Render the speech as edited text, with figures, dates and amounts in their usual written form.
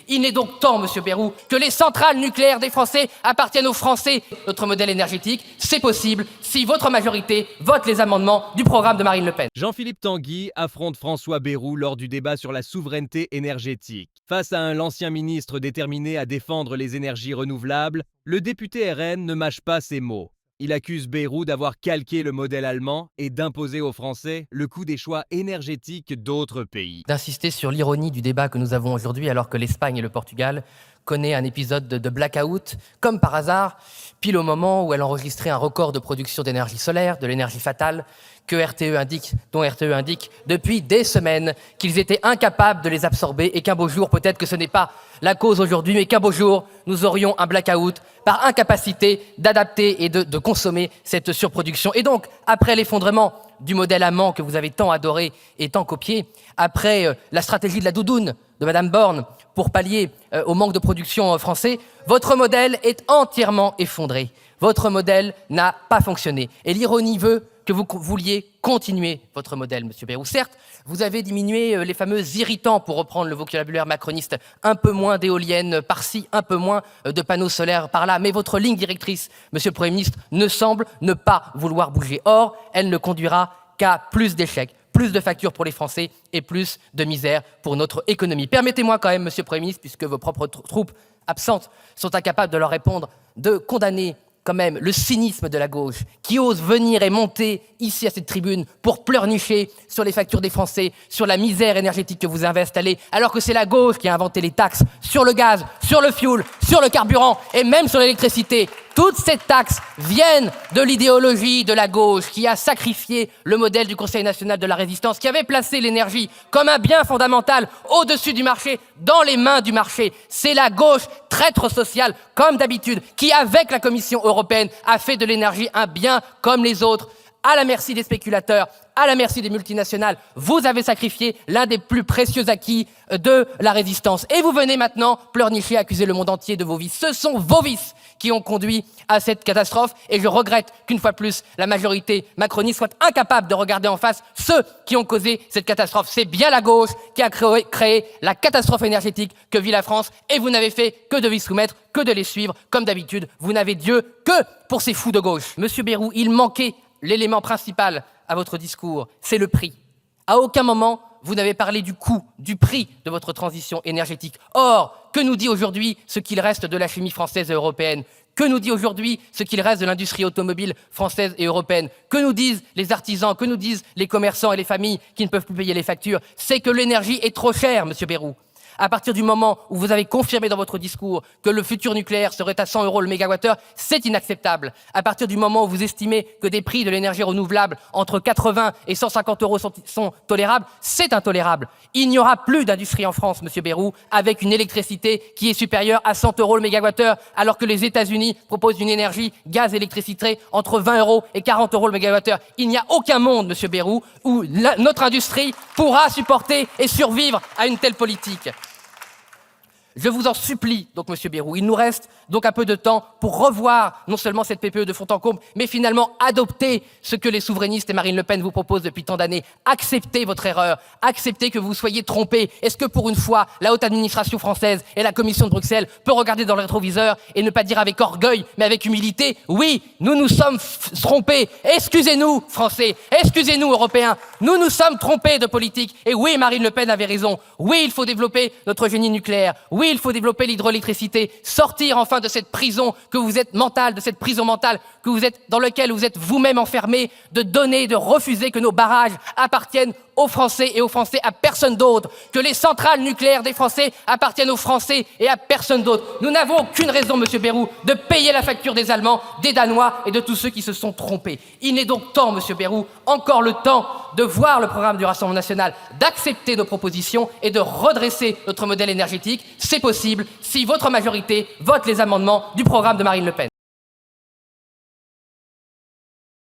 Il n'est donc temps, Monsieur Bayrou, que les centrales nucléaires des Français appartiennent aux Français. Notre modèle énergétique, c'est possible si votre majorité vote les amendements du programme de Marine Le Pen. Jean-Philippe Tanguy affronte François Bayrou lors du débat sur la souveraineté énergétique. Face à l'ancien ministre déterminé à défendre les énergies renouvelables, le député RN ne mâche pas ses mots. Il accuse Bayrou d'avoir calqué le modèle allemand et d'imposer aux Français le coût des choix énergétiques d'autres pays. D'insister sur l'ironie du débat que nous avons aujourd'hui alors que l'Espagne et le Portugal connaissent un épisode de blackout, comme par hasard, pile au moment où elle enregistrait un record de production d'énergie solaire, de l'énergie fatale, dont RTE indique depuis des semaines qu'ils étaient incapables de les absorber et qu'un beau jour, peut-être que ce n'est pas la cause aujourd'hui, mais qu'un beau jour, nous aurions un blackout par incapacité d'adapter et de consommer cette surproduction. Et donc, après l'effondrement du modèle allemand que vous avez tant adoré et tant copié, après la stratégie de la doudoune de Madame Borne pour pallier au manque de production français, votre modèle est entièrement effondré. Votre modèle n'a pas fonctionné. Et l'ironie veut que vous vouliez continuer votre modèle, Monsieur Bayrou. Certes, vous avez diminué les fameux irritants, pour reprendre le vocabulaire macroniste, un peu moins d'éoliennes par-ci, un peu moins de panneaux solaires par-là, mais votre ligne directrice, Monsieur le Premier ministre, ne semble ne pas vouloir bouger. Or, elle ne conduira qu'à plus d'échecs, plus de factures pour les Français et plus de misère pour notre économie. Permettez-moi quand même, Monsieur le Premier ministre, puisque vos propres troupes absentes sont incapables de leur répondre, de condamner quand même le cynisme de la gauche qui ose venir et monter ici à cette tribune pour pleurnicher sur les factures des Français, sur la misère énergétique que vous avez installée, alors que c'est la gauche qui a inventé les taxes sur le gaz, sur le fioul, sur le carburant et même sur l'électricité. Toutes ces taxes viennent de l'idéologie de la gauche qui a sacrifié le modèle du Conseil national de la résistance, qui avait placé l'énergie comme un bien fondamental au-dessus du marché, dans les mains du marché. C'est la gauche, traître sociale, comme d'habitude, qui, avec la Commission européenne, a fait de l'énergie un bien comme les autres, à la merci des spéculateurs, à la merci des multinationales. Vous avez sacrifié l'un des plus précieux acquis de la résistance. Et vous venez maintenant pleurnicher, accuser le monde entier de vos vices. Ce sont vos vices qui ont conduit à cette catastrophe. Et je regrette qu'une fois de plus, la majorité macroniste soit incapable de regarder en face ceux qui ont causé cette catastrophe. C'est bien la gauche qui a créé la catastrophe énergétique que vit la France. Et vous n'avez fait que de les soumettre, que de les suivre. Comme d'habitude, vous n'avez Dieu que pour ces fous de gauche. Monsieur Bayrou, il manquait l'élément principal à votre discours, c'est le prix. À aucun moment, vous n'avez parlé du coût, du prix de votre transition énergétique. Or, que nous dit aujourd'hui ce qu'il reste de la chimie française et européenne ? Que nous dit aujourd'hui ce qu'il reste de l'industrie automobile française et européenne ? Que nous disent les artisans ? Que nous disent les commerçants et les familles qui ne peuvent plus payer les factures ? C'est que l'énergie est trop chère, Monsieur Bayrou. À partir du moment où vous avez confirmé dans votre discours que le futur nucléaire serait à 100 € le mégawattheure, c'est inacceptable. À partir du moment où vous estimez que des prix de l'énergie renouvelable entre 80 et 150 € sont tolérables, c'est intolérable. Il n'y aura plus d'industrie en France, Monsieur Bayrou, avec une électricité qui est supérieure à 100 € le mégawattheure, alors que les États-Unis proposent une énergie gaz électricité entre 20 € et 40 € le mégawattheure. Il n'y a aucun monde, Monsieur Bayrou, où notre industrie pourra supporter et survivre à une telle politique. Je vous en supplie, donc, Monsieur Bayrou, il nous reste donc un peu de temps pour revoir non seulement cette PPE de fond en comble, mais finalement adopter ce que les souverainistes et Marine Le Pen vous proposent depuis tant d'années. Acceptez votre erreur, acceptez que vous soyez trompés. Est-ce que pour une fois, la haute administration française et la Commission de Bruxelles peut regarder dans le rétroviseur et ne pas dire avec orgueil, mais avec humilité, oui, nous nous sommes trompés. Excusez-nous, Français, excusez-nous, Européens, nous nous sommes trompés de politique. Et oui, Marine Le Pen avait raison. Oui, il faut développer notre génie nucléaire. Oui, il faut développer l'hydroélectricité, sortir enfin de cette prison que vous êtes mentale, de cette prison mentale que vous êtes, dans laquelle vous êtes vous-même enfermé, de donner, de refuser que nos barrages appartiennent aux Français et aux Français, à personne d'autre, que les centrales nucléaires des Français appartiennent aux Français et à personne d'autre. Nous n'avons aucune raison, Monsieur Bayrou, de payer la facture des Allemands, des Danois et de tous ceux qui se sont trompés. Il est donc temps, Monsieur Bayrou, encore le temps de voir le programme du Rassemblement national, d'accepter nos propositions et de redresser notre modèle énergétique. C'est possible si votre majorité vote les amendements du programme de Marine Le Pen.